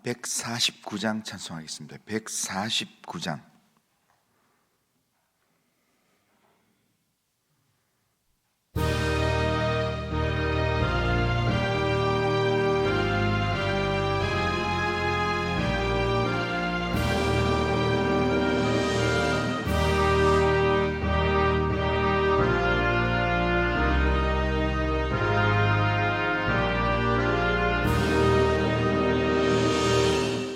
149장 찬송하겠습니다. 149장.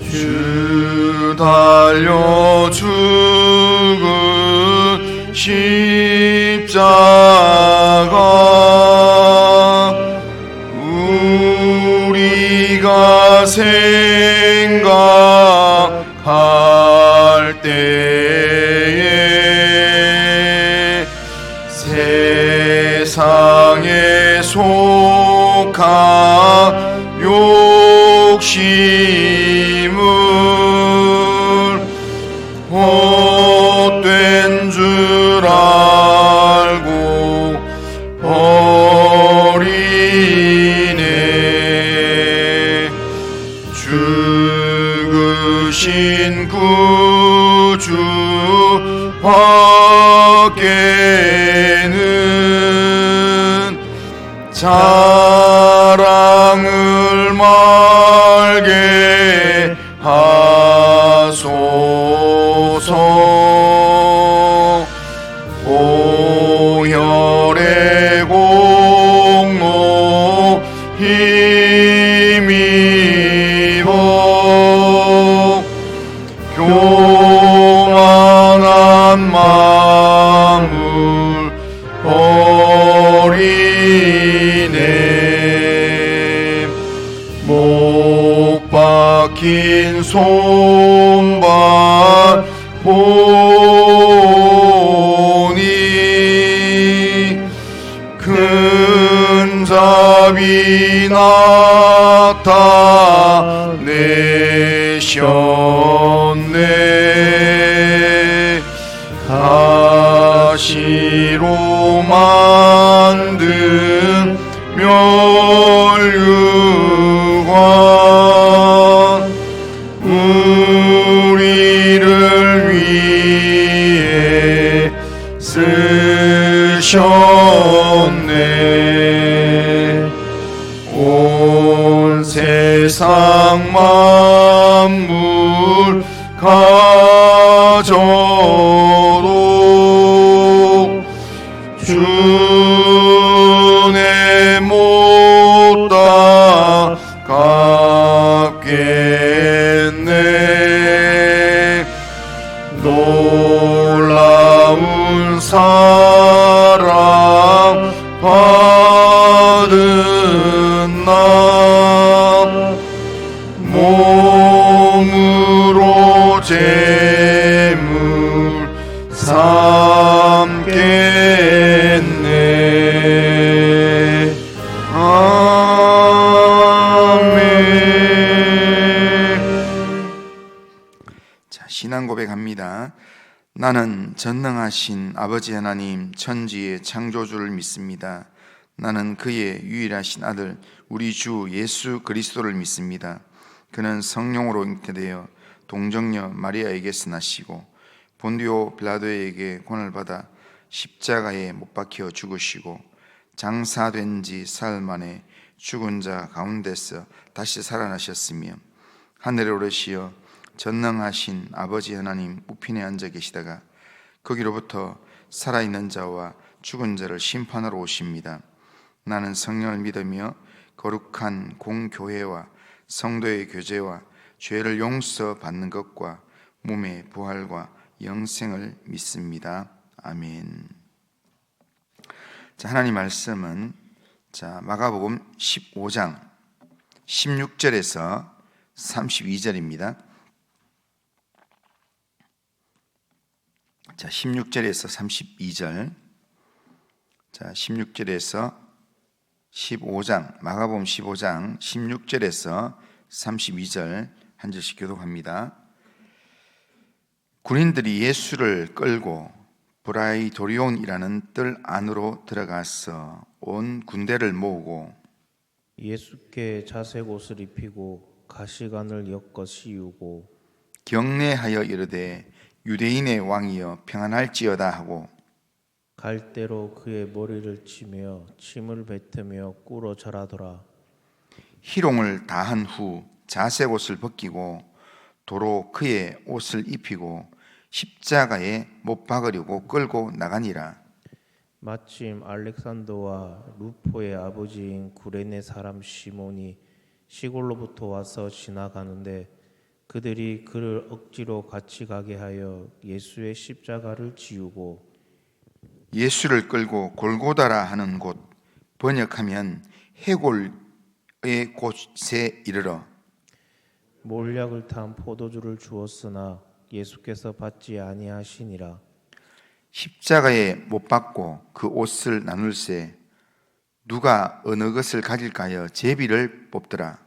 주 달려 죽은 십자가 우리가 생각할 때에 세상에 속한 욕심을 헛된 줄 알고 버리네. 죽으신 구주 밖에는 자랑을 말게 하소서. 보혈의 공로 힘입어 교만한 마음을 버리네. 못 박힌 손발 보니 큰 자비 나타내셨네. 가시로 만든 멸류관 우리를 위해 쓰셨네. 온 세상 만물 가져도 주내 못 갚겠네. 놀라운 사랑 받은 나 몸으로 제물 삼겠네. 아멘. 자, 신앙 고백합니다. 나는 전능하신 아버지 하나님 천지의 창조주를 믿습니다. 나는 그의 유일하신 아들 우리 주 예수 그리스도를 믿습니다. 그는 성령으로 잉태되어 동정녀 마리아에게서 나시고 본디오 빌라도에게 고난을 받아 십자가에 못 박혀 죽으시고 장사된 지 사흘 만에 죽은 자 가운데서 다시 살아나셨으며 하늘에 오르시어 전능하신 아버지 하나님 우편에 앉아 계시다가 거기로부터 살아있는 자와 죽은 자를 심판하러 오십니다. 나는 성령을 믿으며 거룩한 공교회와 성도의 교제와 죄를 용서받는 것과 몸의 부활과 영생을 믿습니다. 아멘. 자, 하나님 말씀은 마가복음 15장 16절에서 32절입니다. 자, 16절에서 32절. 자, 16절에서 15장, 마가복음 15장 16절에서 32절 한 절씩 교독합니다. 군인들이 예수를 끌고 브라이도리온이라는 뜰 안으로 들어가서 온 군대를 모으고 예수께 자색 옷을 입히고 가시관을 엮어 씌우고 경례하여 이르되 유대인의 왕이여 평안할지어다 하고 갈대로 그의 머리를 치며 침을 뱉으며 꿇어 절하더라. 희롱을 다한 후 자색 옷을 벗기고 도로 그의 옷을 입히고 십자가에 못 박으려고 끌고 나가니라. 마침 알렉산더와 루포의 아버지인 구레네 사람 시몬이 시골로부터 와서 지나가는데 그들이 그를 억지로 같이 가게 하여 예수의 십자가를 지우고 예수를 끌고 골고다라 하는 곳, 번역하면 해골의 곳에 이르러 몰약을 탄 포도주를 주었으나 예수께서 받지 아니하시니라. 십자가에 못 박고 그 옷을 나눌세 누가 어느 것을 가질까 하여 제비를 뽑더라.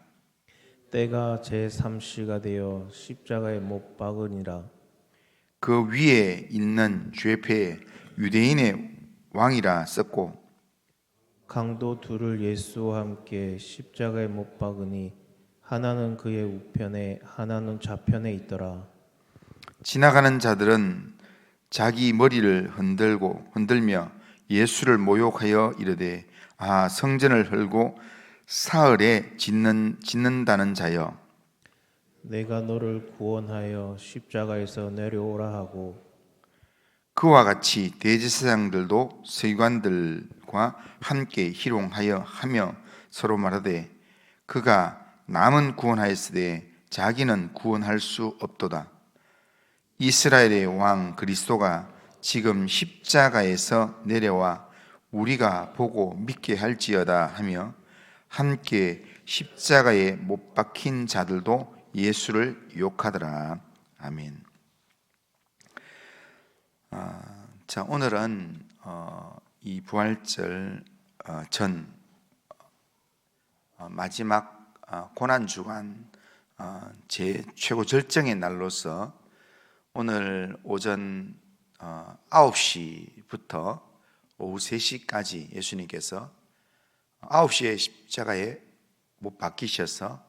때가 제3시가 되어 십자가에 못 박으니라. 그 위에 있는 죄패에 유대인의 왕이라 썼고 강도 둘을 예수와 함께 십자가에 못 박으니 하나는 그의 우편에 하나는 좌편에 있더라. 지나가는 자들은 자기 머리를 흔들며 예수를 모욕하여 이르되 아 성전을 헐고 사흘에 짓는다는 자여 내가 너를 구원하여 십자가에서 내려오라 하고 그와 같이 대제사장들도 서기관들과 함께 희롱하여 하며 서로 말하되 그가 남은 구원하였으되 자기는 구원할 수 없도다. 이스라엘의 왕 그리스도가 지금 십자가에서 내려와 우리가 보고 믿게 할지어다 하며 함께 십자가에 못 박힌 자들도 예수를 욕하더라. 아멘. 자, 오늘은 이 부활절 전 마지막 고난 주간 제 최고 절정의 날로서 오늘 오전 9시부터 오후 3시까지 예수님께서 9시에 십자가에 못 박히셔서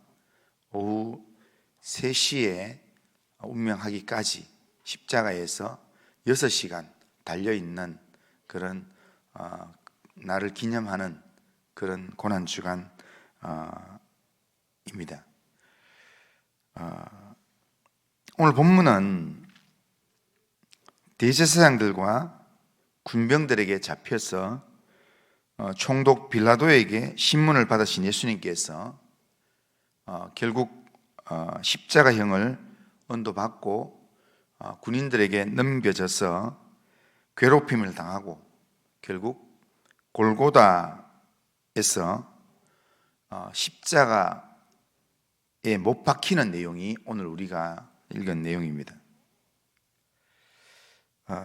오후 3시에 운명하기까지 십자가에서 6시간 달려있는 그런 나를 기념하는 그런 고난주간입니다. 오늘 본문은 대제사장들과 군병들에게 잡혀서 총독 빌라도에게 신문을 받으신 예수님께서 결국 십자가형을 언도받고 군인들에게 넘겨져서 괴롭힘을 당하고 결국 골고다에서 십자가에 못 박히는 내용이 오늘 우리가 읽은 내용입니다.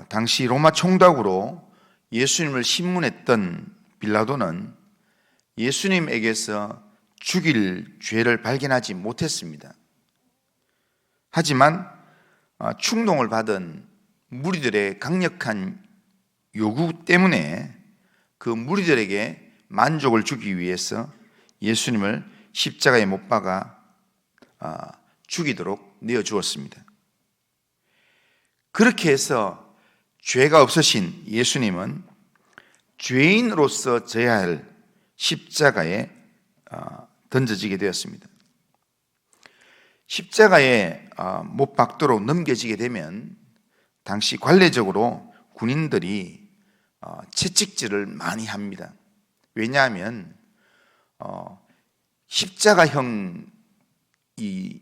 당시 로마 총독으로 예수님을 신문했던 빌라도는 예수님에게서 죽일 죄를 발견하지 못했습니다. 하지만 충동을 받은 무리들의 강력한 요구 때문에 그 무리들에게 만족을 주기 위해서 예수님을 십자가에 못 박아 죽이도록 내어주었습니다. 그렇게 해서 죄가 없으신 예수님은 죄인으로서 져야 할 십자가에 던져지게 되었습니다. 십자가에 못 박도록 넘겨지게 되면 당시 관례적으로 군인들이 채찍질을 많이 합니다. 왜냐하면 십자가형 이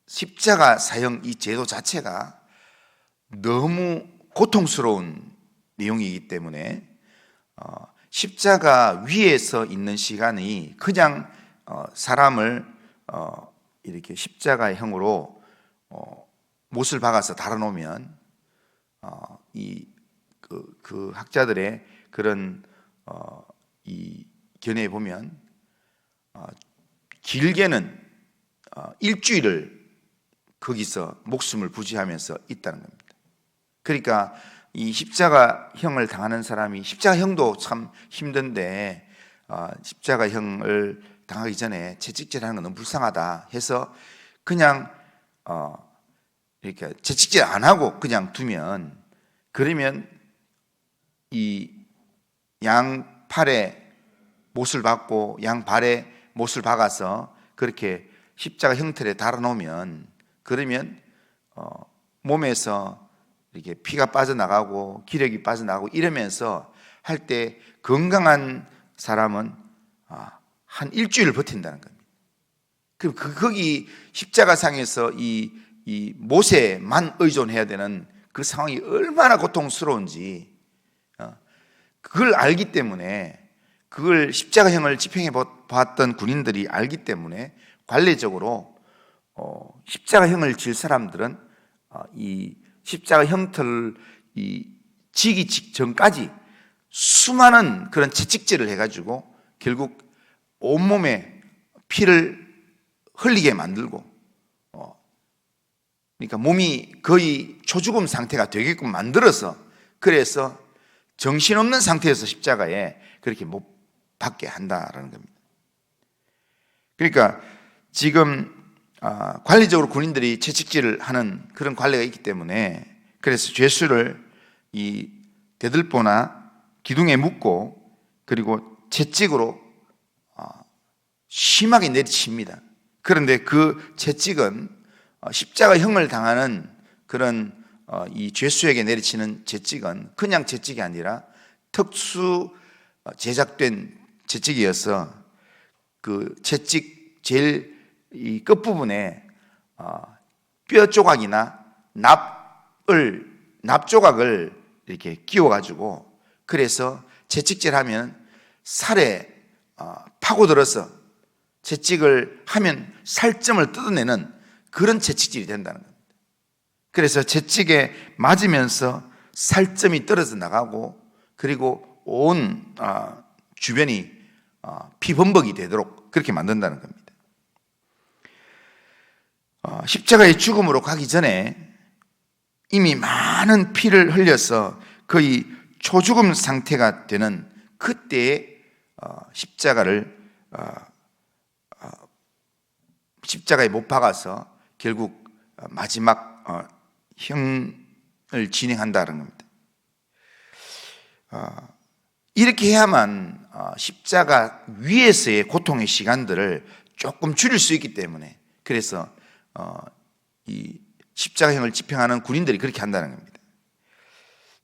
십자가 사형 이 제도 자체가 너무 고통스러운 내용이기 때문에 십자가 위에서 있는 시간이 그냥 사람을 이렇게 십자가형으로 못을 박아서 달아놓으면 그 학자들의 그런 이 견해에 보면 길게는 일주일을 거기서 목숨을 부지하면서 있다는 겁니다. 그러니까 이 십자가형을 당하는 사람이 십자가형도 참 힘든데 십자가형을 당하기 전에 채찍질하는 건 너무 불쌍하다 해서 그냥 이렇게 채찍질 안 하고 그냥 두면, 그러면 이 양팔에 못을 박고 양발에 못을 박아서 그렇게 십자가 형태를 달아놓으면, 그러면 몸에서 이렇게 피가 빠져나가고 기력이 빠져나가고 이러면서 할 때 건강한 사람은 한 일주일 버틴다는 겁니다. 그럼 거기 십자가상에서 이 못에만 의존해야 되는 그 상황이 얼마나 고통스러운지 그걸 알기 때문에, 그걸 십자가형을 집행해 봤던 군인들이 알기 때문에 관례적으로 십자가형을 질 사람들은 이 십자가 형태를 지기 직전까지 수많은 그런 채찍질을 해가지고 결국 온몸에 피를 흘리게 만들고, 그러니까 몸이 거의 초죽음 상태가 되게끔 만들어서, 그래서 정신없는 상태에서 십자가에 그렇게 못 박게 한다라는 겁니다. 그러니까 지금 관리적으로 군인들이 채찍질을 하는 그런 관례가 있기 때문에, 그래서 죄수를 이 대들보나 기둥에 묶고 그리고 채찍으로 심하게 내리칩니다. 그런데 그 채찍은 십자가형을 당하는 그런 이 죄수에게 내리치는 채찍은 그냥 채찍이 아니라 특수 제작된 채찍이어서 그 채찍 제일 이 끝부분에 뼈 조각이나 납 조각을 이렇게 끼워가지고, 그래서 채찍질하면 살에 파고들어서 채찍을 하면 살점을 뜯어내는 그런 채찍질이 된다는 겁니다. 그래서 채찍에 맞으면서 살점이 떨어져 나가고, 그리고 온 주변이 피범벅이 되도록 그렇게 만든다는 겁니다. 십자가의 죽음으로 가기 전에 이미 많은 피를 흘려서 거의 초죽음 상태가 되는 그때에 십자가에 못 박아서 결국 마지막 형을 진행한다는 겁니다. 이렇게 해야만 십자가 위에서의 고통의 시간들을 조금 줄일 수 있기 때문에, 그래서 이 십자가형을 집행하는 군인들이 그렇게 한다는 겁니다.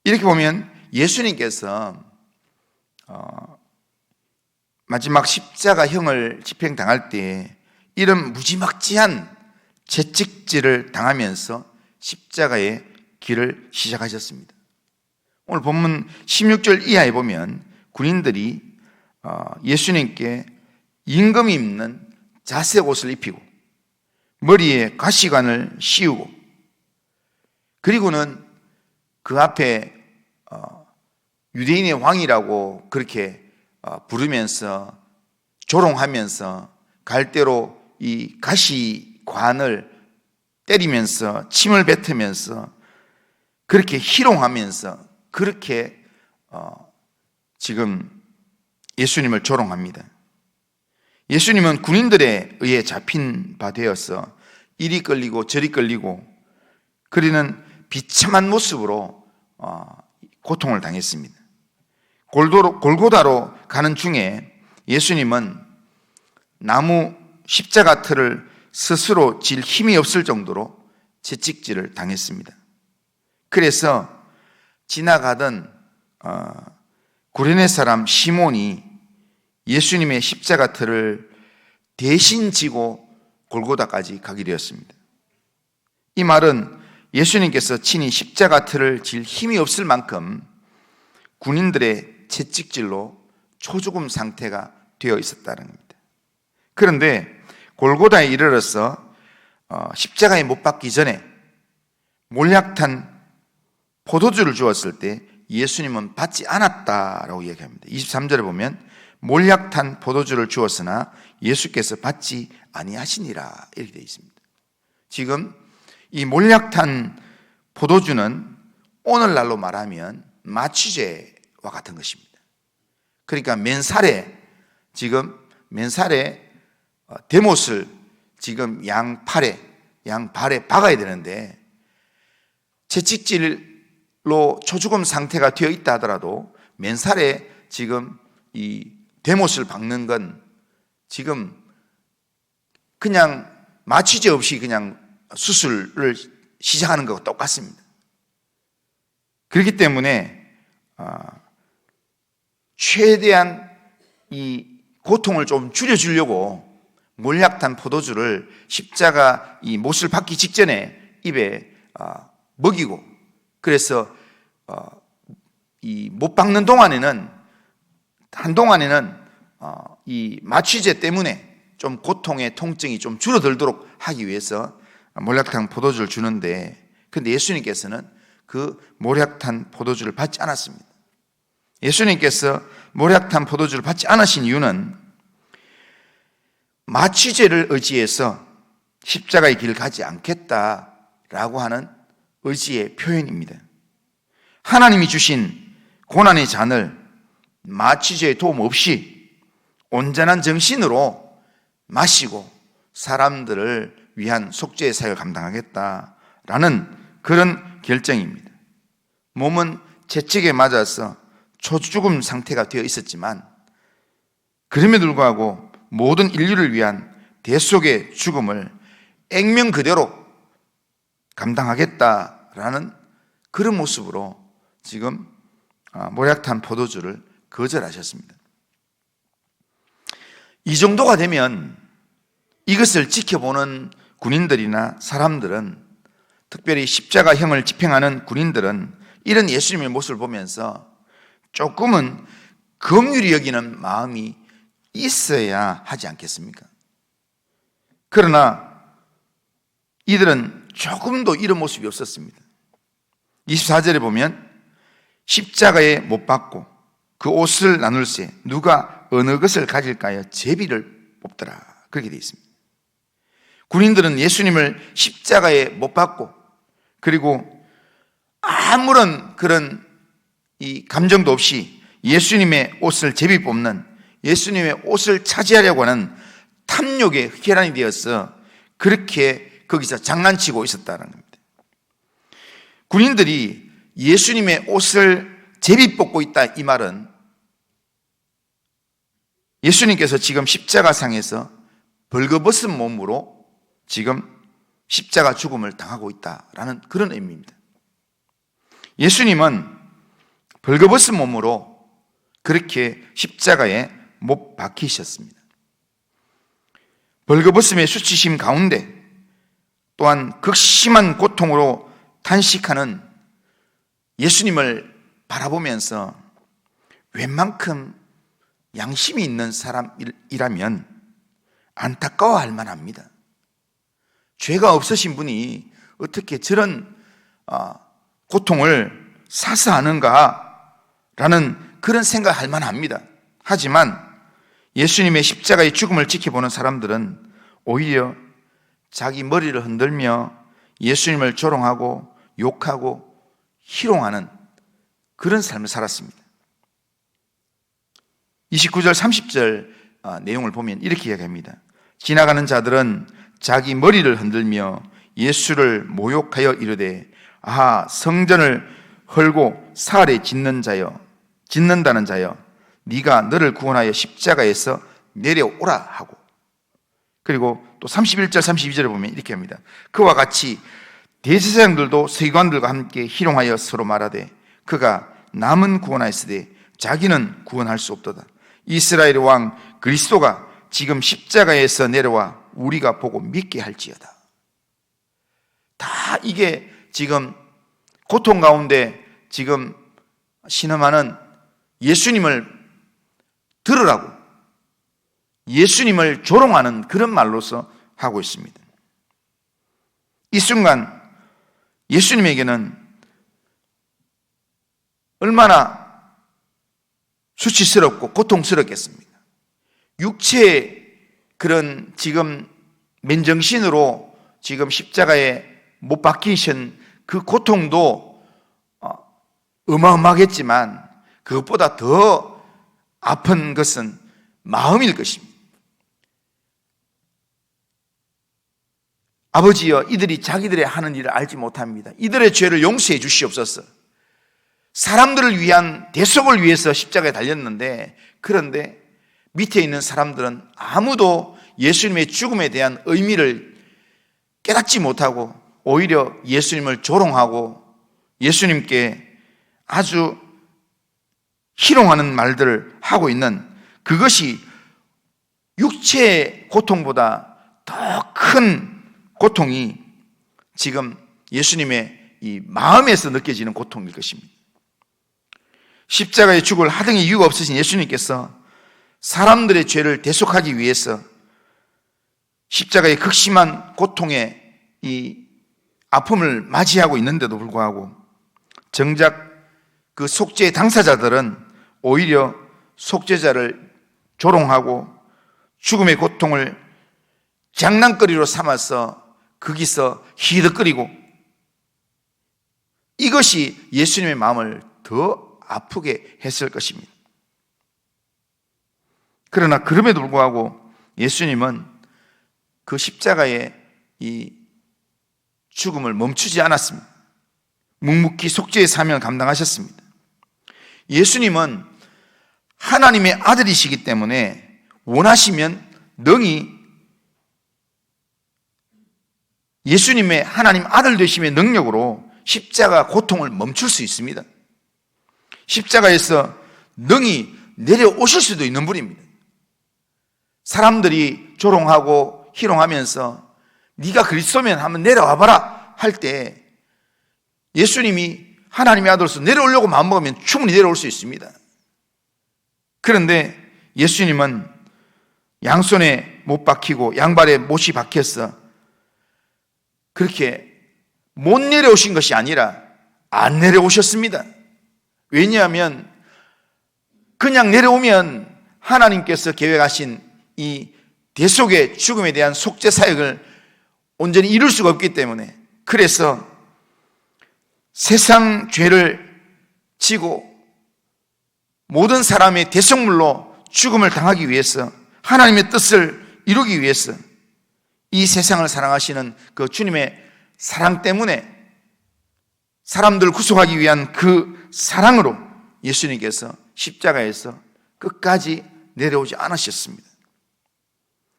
이렇게 보면 예수님께서 마지막 십자가형을 집행당할 때 이런 무지막지한 채찍질을 당하면서 십자가의 길을 시작하셨습니다. 오늘 본문 16절 이하에 보면 군인들이 예수님께 임금이 입는 자색 옷을 입히고 머리에 가시관을 씌우고, 그리고는 그 앞에 유대인의 왕이라고 그렇게 부르면서 조롱하면서 갈대로 이 가시관을 때리면서 침을 뱉으면서 그렇게 희롱하면서 그렇게 지금 예수님을 조롱합니다. 예수님은 군인들에 의해 잡힌 바 되어서 이리 끌리고 저리 끌리고 그리는 비참한 모습으로 고통을 당했습니다. 골고다로 가는 중에 예수님은 나무 십자가 틀을 스스로 질 힘이 없을 정도로 채찍질을 당했습니다. 그래서 지나가던 구레네 사람 시몬이 예수님의 십자가 틀을 대신 지고 골고다까지 가게 되었습니다. 이 말은 예수님께서 친히 십자가 틀을 질 힘이 없을 만큼 군인들의 채찍질로 초죽음 상태가 되어 있었다는 겁니다. 그런데 골고다에 이르러서 십자가에 못 박기 전에 몰약탄 포도주를 주었을 때 예수님은 받지 않았다라고 얘기합니다. 23절에 보면 몰약탄 포도주를 주었으나 예수께서 받지 아니하시니라 이렇게 되어 있습니다. 지금 이 몰약탄 포도주는 오늘날로 말하면 마취제와 같은 것입니다. 그러니까 맨살에 지금 맨살에 대못을 지금 양발에 박아야 되는데 채찍질로 초죽음 상태가 되어 있다 하더라도 맨살에 지금 이 대못을 박는 건 지금 그냥 마취제 없이 그냥 수술을 시작하는 것과 똑같습니다. 그렇기 때문에 최대한 이 고통을 좀 줄여주려고 몰약탄 포도주를 십자가 이 못을 박기 직전에 입에 먹이고, 그래서 이 못 박는 동안에는 한동안에는 이 마취제 때문에 좀 고통의 통증이 좀 줄어들도록 하기 위해서 몰약탄 포도주를 주는데, 근데 예수님께서는 그 몰약탄 포도주를 받지 않았습니다. 예수님께서 몰약탄 포도주를 받지 않으신 이유는 마취제를 의지해서 십자가의 길을 가지 않겠다라고 하는 의지의 표현입니다. 하나님이 주신 고난의 잔을 마취제의 도움 없이 온전한 정신으로 마시고 사람들을 위한 속죄의 사역을 감당하겠다라는 그런 결정입니다. 몸은 채찍에 맞아서 초죽음 상태가 되어 있었지만 그럼에도 불구하고 모든 인류를 위한 대속의 죽음을 액면 그대로 감당하겠다라는 그런 모습으로 지금 몰약탄 포도주를 거절하셨습니다. 이 정도가 되면 이것을 지켜보는 군인들이나 사람들은, 특별히 십자가형을 집행하는 군인들은 이런 예수님의 모습을 보면서 조금은 긍휼히 여기는 마음이 있어야 하지 않겠습니까? 그러나 이들은 조금도 이런 모습이 없었습니다. 24절에 보면 십자가에 못 박고 그 옷을 나눌세 누가 어느 것을 가질까요? 제비를 뽑더라, 그렇게 되어 있습니다. 군인들은 예수님을 십자가에 못 박고, 그리고 아무런 그런 이 감정도 없이 예수님의 옷을 제비 뽑는, 예수님의 옷을 차지하려고 하는 탐욕의 혈안이 되어서 그렇게 거기서 장난치고 있었다는 겁니다. 군인들이 예수님의 옷을 제비 뽑고 있다, 이 말은 예수님께서 지금 십자가상에서 벌거벗은 몸으로 지금 십자가 죽음을 당하고 있다라는 그런 의미입니다. 예수님은 벌거벗은 몸으로 그렇게 십자가에 못 박히셨습니다. 벌거벗음의 수치심 가운데 또한 극심한 고통으로 탄식하는 예수님을 바라보면서 웬만큼 양심이 있는 사람이라면 안타까워할 만합니다. 죄가 없으신 분이 어떻게 저런 고통을 사서하는가라는 그런 생각할 만합니다. 하지만 예수님의 십자가의 죽음을 지켜보는 사람들은 오히려 자기 머리를 흔들며 예수님을 조롱하고 욕하고 희롱하는 그런 삶을 살았습니다. 29절 30절 내용을 보면 이렇게 이야기합니다. 지나가는 자들은 자기 머리를 흔들며 예수를 모욕하여 이르되 아하, 성전을 헐고 사흘에 짓는다는 자여 네가 너를 구원하여 십자가에서 내려오라 하고, 그리고 또 31절 32절을 보면 이렇게 합니다. 그와 같이 대제사장들도 서기관들과 함께 희롱하여 서로 말하되 그가 남은 구원하였으되 자기는 구원할 수 없도다. 이스라엘의 왕 그리스도가 지금 십자가에서 내려와 우리가 보고 믿게 할지어다. 다 이게 지금 고통 가운데 지금 신음하는 예수님을 들으라고, 예수님을 조롱하는 그런 말로서 하고 있습니다. 이 순간 예수님에게는 얼마나 수치스럽고 고통스럽겠습니까? 육체의 그런 지금 맨정신으로 지금 십자가에 못 박히신 그 고통도 어마어마하겠지만 그것보다 더 아픈 것은 마음일 것입니다. 아버지여, 이들이 자기들의 하는 일을 알지 못합니다. 이들의 죄를 용서해 주시옵소서. 사람들을 위한 대속을 위해서 십자가에 달렸는데, 그런데 밑에 있는 사람들은 아무도 예수님의 죽음에 대한 의미를 깨닫지 못하고 오히려 예수님을 조롱하고 예수님께 아주 희롱하는 말들을 하고 있는, 그것이 육체의 고통보다 더 큰 고통이 지금 예수님의 이 마음에서 느껴지는 고통일 것입니다. 십자가에 죽을 하등의 이유가 없으신 예수님께서 사람들의 죄를 대속하기 위해서 십자가의 극심한 고통의 이 아픔을 맞이하고 있는데도 불구하고 정작 그 속죄의 당사자들은 오히려 속죄자를 조롱하고 죽음의 고통을 장난거리로 삼아서 거기서 히득거리고, 이것이 예수님의 마음을 더 아프게 했을 것입니다. 그러나 그럼에도 불구하고 예수님은 그 십자가의 이 죽음을 멈추지 않았습니다. 묵묵히 속죄의 사명을 감당하셨습니다. 예수님은 하나님의 아들이시기 때문에 원하시면 능히 예수님의 하나님 아들 되심의 능력으로 십자가 고통을 멈출 수 있습니다. 십자가에서 능히 내려오실 수도 있는 분입니다. 사람들이 조롱하고 희롱하면서 네가 그리스도면 한번 내려와 봐라 할 때 예수님이 하나님의 아들로서 내려오려고 마음먹으면 충분히 내려올 수 있습니다. 그런데 예수님은 양손에 못 박히고 양발에 못이 박혔어 그렇게 못 내려오신 것이 아니라 안 내려오셨습니다. 왜냐하면 그냥 내려오면 하나님께서 계획하신 이 대속의 죽음에 대한 속죄 사역을 온전히 이룰 수가 없기 때문에, 그래서 세상 죄를 지고 모든 사람의 대속물로 죽음을 당하기 위해서, 하나님의 뜻을 이루기 위해서 이 세상을 사랑하시는 그 주님의 사랑 때문에, 사람들을 구속하기 위한 그 사랑으로 예수님께서 십자가에서 끝까지 내려오지 않으셨습니다.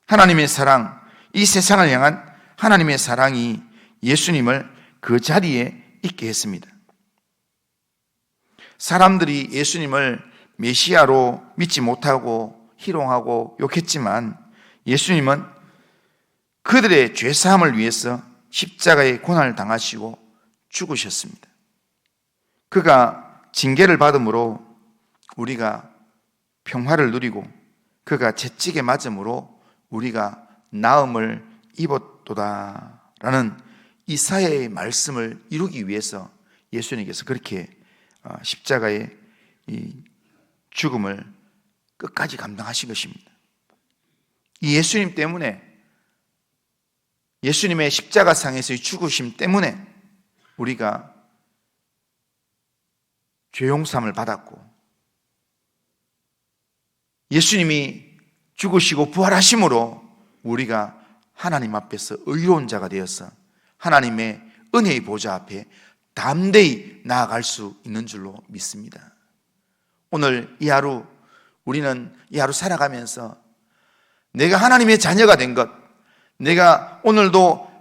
하나님의 사랑, 이 세상을 향한 하나님의 사랑이 예수님을 그 자리에 있게 했습니다. 사람들이 예수님을 메시아로 믿지 못하고 희롱하고 욕했지만 예수님은 그들의 죄사함을 위해서 십자가의 고난을 당하시고 죽으셨습니다. 그가 징계를 받음으로 우리가 평화를 누리고 그가 채찍에 맞음으로 우리가 나음을 입었도다라는 이사야의 말씀을 이루기 위해서 예수님께서 그렇게 십자가의 이 죽음을 끝까지 감당하신 것입니다. 이 예수님 때문에, 예수님의 십자가상에서의 죽으심 때문에 우리가 죄용삼을 받았고, 예수님이 죽으시고 부활하심으로 우리가 하나님 앞에서 의로운 자가 되어서 하나님의 은혜의 보좌 앞에 담대히 나아갈 수 있는 줄로 믿습니다. 오늘 이 하루, 우리는 이 하루 살아가면서 내가 하나님의 자녀가 된 것, 내가 오늘도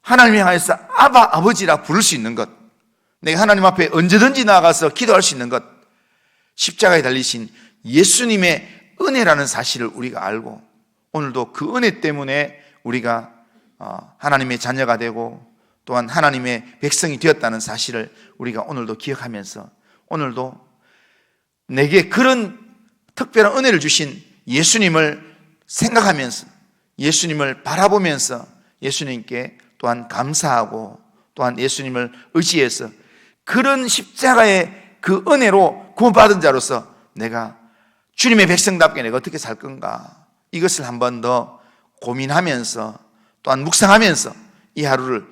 하나님을 향해서 아바, 아버지라 부를 수 있는 것, 내가 하나님 앞에 언제든지 나아가서 기도할 수 있는 것, 십자가에 달리신 예수님의 은혜라는 사실을 우리가 알고, 오늘도 그 은혜 때문에 우리가 하나님의 자녀가 되고 또한 하나님의 백성이 되었다는 사실을 우리가 오늘도 기억하면서, 오늘도 내게 그런 특별한 은혜를 주신 예수님을 생각하면서, 예수님을 바라보면서 예수님께 또한 감사하고 또한 예수님을 의지해서 그런 십자가의 그 은혜로 구원받은 자로서 내가 주님의 백성답게 내가 어떻게 살 건가, 이것을 한 번 더 고민하면서 또한 묵상하면서 이 하루를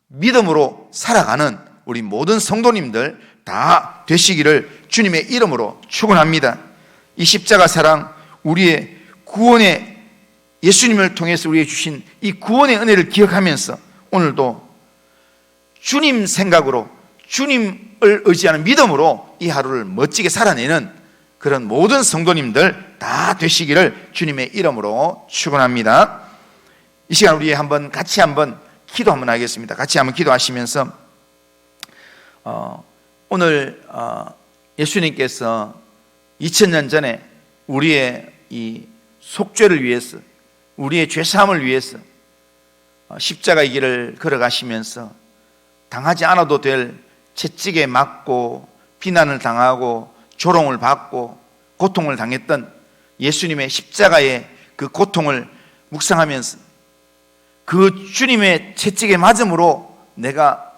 믿음으로 살아가는 우리 모든 성도님들 다 되시기를 주님의 이름으로 축원합니다. 이 십자가 사랑, 우리의 구원의, 예수님을 통해서 우리에게 주신 이 구원의 은혜를 기억하면서 오늘도 주님 생각으로 주님을 의지하는 믿음으로 이 하루를 멋지게 살아내는 그런 모든 성도님들 다 되시기를 주님의 이름으로 축원합니다. 이 시간 우리 같이 한번 기도 한번 하겠습니다. 같이 한번 기도하시면서 오늘 예수님께서 2000년 전에 우리의 이 속죄를 위해서, 우리의 죄사함을 위해서 십자가의 길을 걸어가시면서 당하지 않아도 될 채찍에 맞고 비난을 당하고 조롱을 받고 고통을 당했던 예수님의 십자가의 그 고통을 묵상하면서 그 주님의 채찍에 맞음으로 내가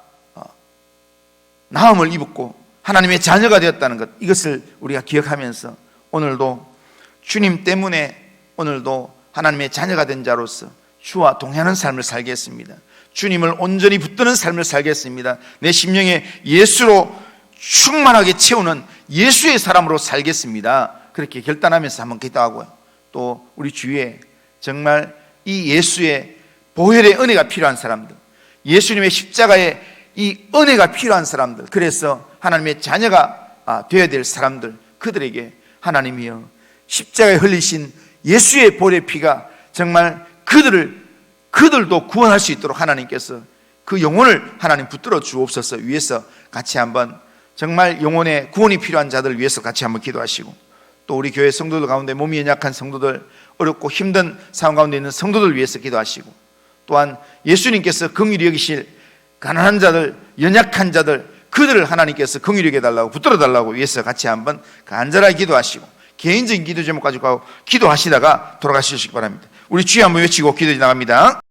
나음을 입었고 하나님의 자녀가 되었다는 것, 이것을 우리가 기억하면서 오늘도 주님 때문에 오늘도 하나님의 자녀가 된 자로서 주와 동행하는 삶을 살겠습니다. 주님을 온전히 붙드는 삶을 살겠습니다. 내 심령에 예수로 충만하게 채우는 예수의 사람으로 살겠습니다. 그렇게 결단하면서 한번 기도하고요. 또 우리 주위에 정말 이 예수의 보혈의 은혜가 필요한 사람들, 예수님의 십자가의 이 은혜가 필요한 사람들, 그래서 하나님의 자녀가 되어야 될 사람들, 그들에게 하나님이여 십자가에 흘리신 예수의 보혈의 피가 정말 그들도 구원할 수 있도록 하나님께서 그 영혼을 하나님 붙들어 주옵소서. 위해서 같이 한번 정말 영혼의 구원이 필요한 자들 위해서 같이 한번 기도하시고, 또 우리 교회 성도들 가운데 몸이 연약한 성도들, 어렵고 힘든 상황 가운데 있는 성도들 위해서 기도하시고, 또한 예수님께서 긍휼히 여기실 가난한 자들, 연약한 자들, 그들을 하나님께서 긍휼히 여겨달라고 붙들어 달라고 위해서 같이 한번 간절하게 기도하시고, 개인적인 기도 제목 가지고 기도하시다가 돌아가시기 바랍니다. 우리 주여 한번 외치고 기도 나갑니다.